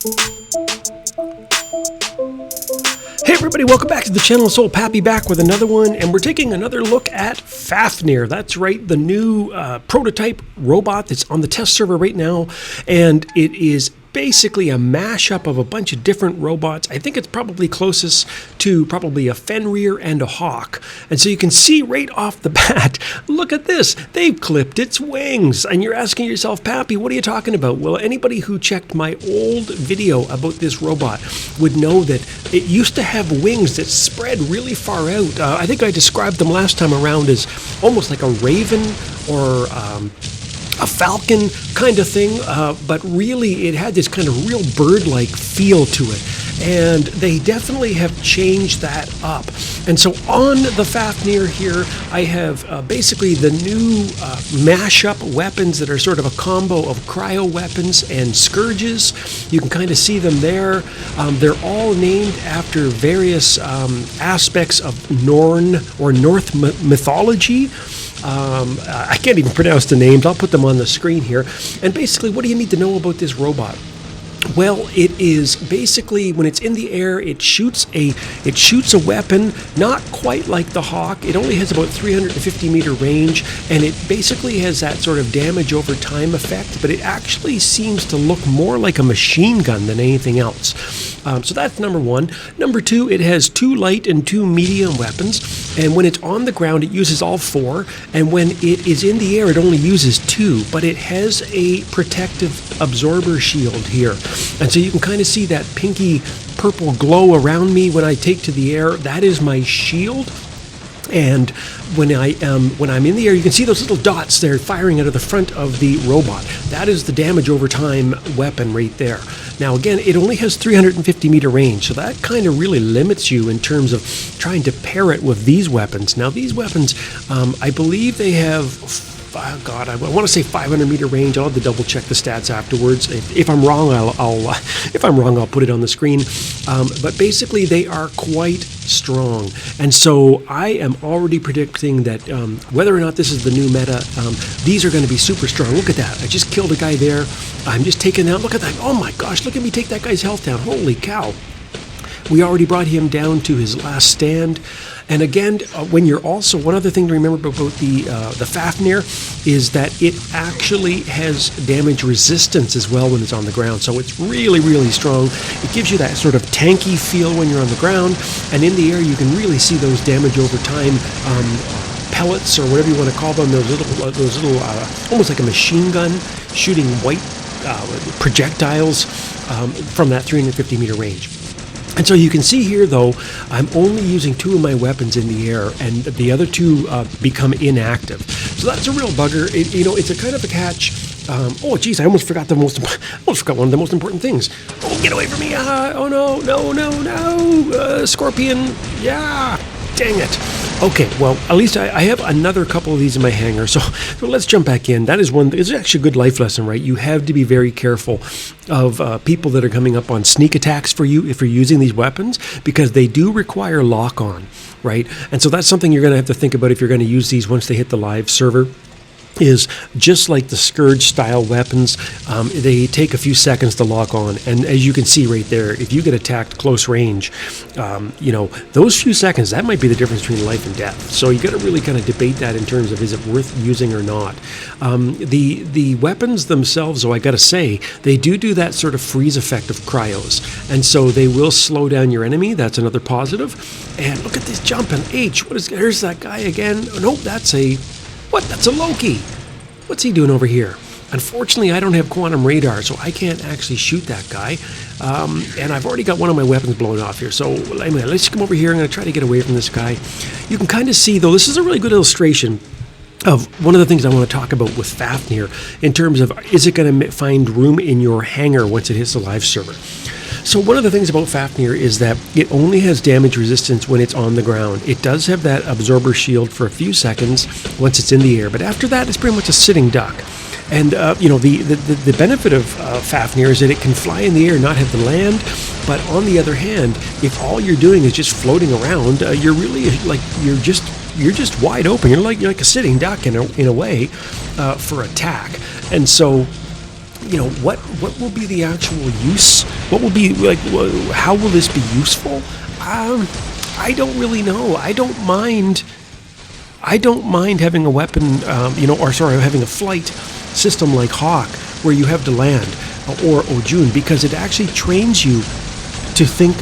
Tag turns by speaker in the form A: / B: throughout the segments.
A: Hey everybody, welcome back to the channel. It's old Pappy back with another one, and we're taking another look at Fafnir. That's right, the new prototype robot that's on the test server right now, and it is basically a mashup of a bunch of different robots. I think it's probably closest to probably a Fenrir and a Hawk. And so you can see right off the bat, look at this, they've clipped its wings. And you're asking yourself, Pappy, what are you talking about? Well, anybody who checked my old video about this robot would know that it used to have wings that spread really far out. I think I described them last time around as almost like a raven or a falcon kind of thing, but really it had this kind of real bird-like feel to it. And they definitely have changed that up. And so on the Fafnir here, I have basically the new mashup weapons that are sort of a combo of cryo weapons and scourges. You can kind of see them there. They're all named after various aspects of Norn or North mythology. I can't even pronounce the names. I'll put them on the screen here. And basically, what do you need to know about this robot? Well, it is basically, when it's in the air, it shoots a weapon, not quite like the Hawk. It only has about 350 meter range, and it basically has that sort of damage over time effect, but it actually seems to look more like a machine gun than anything else. So that's number one. Number two, it has 2 light and 2 medium weapons, and when it's on the ground, it uses all 4, and when it is in the air, it only uses 2, but it has a protective absorber shield here. And so you can kind of see that pinky purple glow around me when I take to the air. That is my shield. And when I'm in the air, you can see those little dots there firing out of the front of the robot. That is the damage over time weapon right there. Now again, it only has 350 meter range, so that kind of really limits you in terms of trying to pair it with these weapons. Now these weapons, I believe they have, God, I want to say 500 meter range. I'll have to double check the stats afterwards. If I'm wrong, I'll put it on the screen. But basically, they are quite strong, and so I am already predicting that whether or not this is the new meta, these are going to be super strong. Look at that! I just killed a guy there. I'm just taking out. Look at that! Oh my gosh! Look at me take that guy's health down. Holy cow! We already brought him down to his last stand. And again, when you're also, one other thing to remember about the Fafnir is that it actually has damage resistance as well when it's on the ground. So it's really, really strong. It gives you that sort of tanky feel when you're on the ground. And in the air, you can really see those damage over time pellets, or whatever you want to call them, those little almost like a machine gun shooting white projectiles from that 350 meter range. And so you can see here, though, I'm only using 2 of my weapons in the air, and the other 2 become inactive. So that's a real bugger. It's a kind of a catch. Oh, geez, I almost forgot one of the most important things. Oh, get away from me! Oh no! Scorpion! Yeah! Dang it! Okay, well, at least I have another couple of these in my hangar, so let's jump back in. That is one. It's actually a good life lesson, right? You have to be very careful of people that are coming up on sneak attacks for you if you're using these weapons, because they do require lock-on, right? And so that's something you're going to have to think about if you're going to use these once they hit the live server. Is just like the Scourge style weapons, they take a few seconds to lock on, and as you can see right there, if you get attacked close range, those few seconds, that might be the difference between life and death. So you got to really kind of debate that in terms of, is it worth using or not. The weapons themselves, though, I got to say, they do that sort of freeze effect of cryos, and so they will slow down your enemy. That's another positive. And look at this jumping H. There's that guy again. Nope, that's a Loki. What's he doing over here? Unfortunately, I don't have quantum radar, so I can't actually shoot that guy. And I've already got one of my weapons blown off here. So anyway, let's come over here. I'm going to try to get away from this guy. You can kind of see, though, this is a really good illustration of one of the things I want to talk about with Fafnir in terms of, is it going to find room in your hangar once it hits the live server? So one of the things about Fafnir is that it only has damage resistance when it's on the ground. It does have that absorber shield for a few seconds once it's in the air, but after that, it's pretty much a sitting duck. And the benefit of Fafnir is that it can fly in the air, not have to land. But on the other hand, if all you're doing is just floating around, you're really you're just wide open. You're like a sitting duck in a way for attack. And so what will be the actual use? What will be like? How will this be useful? I don't really know. I don't mind having a weapon, having a flight system like Hawk, where you have to land, or June, because it actually trains you to think,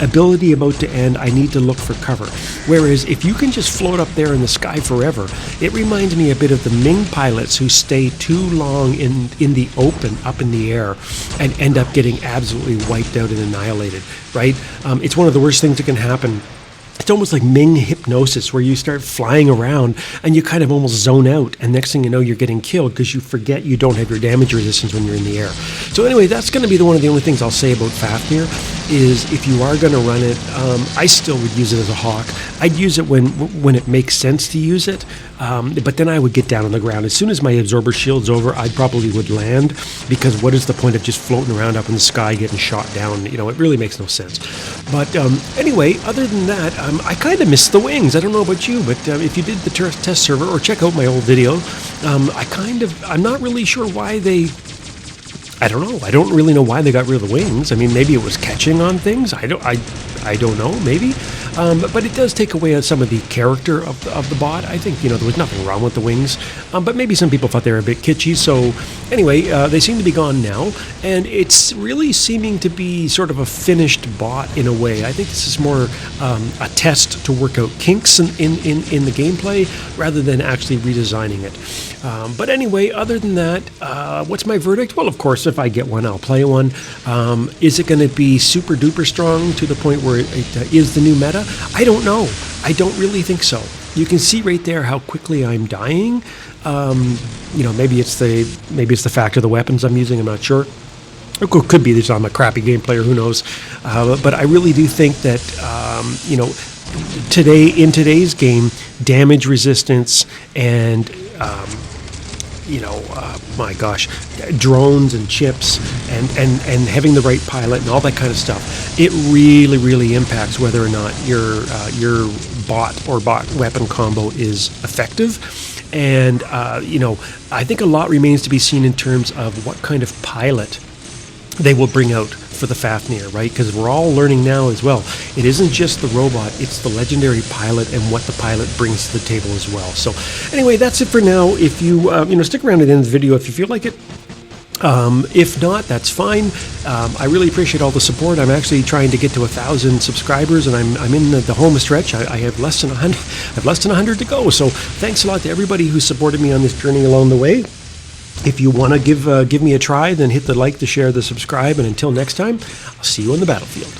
A: ability about to end, I need to look for cover. Whereas if you can just float up there in the sky forever, it reminds me a bit of the Ming pilots who stay too long in the open, up in the air, and end up getting absolutely wiped out and annihilated, right? It's one of the worst things that can happen. It's almost like Ming hypnosis, where you start flying around and you kind of almost zone out, and next thing you know, you're getting killed because you forget you don't have your damage resistance when you're in the air. So anyway, that's going to be one of the only things I'll say about Fafnir, is if you are going to run it, I still would use it as a Hawk. I'd use it when it makes sense to use it, but then I would get down on the ground. As soon as my absorber shield's over, I probably would land, because what is the point of just floating around up in the sky getting shot down? It really makes no sense. But anyway, other than that, I kind of miss the wings. I don't know about you, but if you did the test server, or check out my old video, I'm not really sure why I don't know. I don't really know why they got rid of the wings. I mean, maybe it was catching on things. I don't know. Maybe, but it does take away some of the character of the bot. I think there was nothing wrong with the wings, but maybe some people thought they were a bit kitschy. So anyway, they seem to be gone now, and it's really seeming to be sort of a finished bot in a way. I think this is more a test to work out kinks in the gameplay rather than actually redesigning it. But anyway, other than that, what's my verdict? Well, of course, if I get one, I'll play one. Is it going to be super duper strong to the point where it is the new meta? I don't know. I don't really think so. You can see right there how quickly I'm dying. Maybe it's the fact of the weapons I'm using. I'm not sure. It could be that I'm a crappy game player. Who knows? But I really do think that in today's game, damage resistance and my gosh, drones and chips and having the right pilot and all that kind of stuff, it really, really impacts whether or not your bot or bot weapon combo is effective. And I think a lot remains to be seen in terms of what kind of pilot they will bring out for the Fafnir, right? Because we're all learning now as well. It isn't just the robot, it's the legendary pilot and what the pilot brings to the table as well. So anyway, that's it for now. If you, stick around to the end of the video if you feel like it. If not, that's fine. I really appreciate all the support. I'm actually trying to get to 1,000 subscribers, and I'm in the home stretch. I have less than 100. I have less than 100 to go. So thanks a lot to everybody who supported me on this journey along the way. If you want to give me a try, then hit the like, the share, the subscribe, and until next time, I'll see you on the battlefield.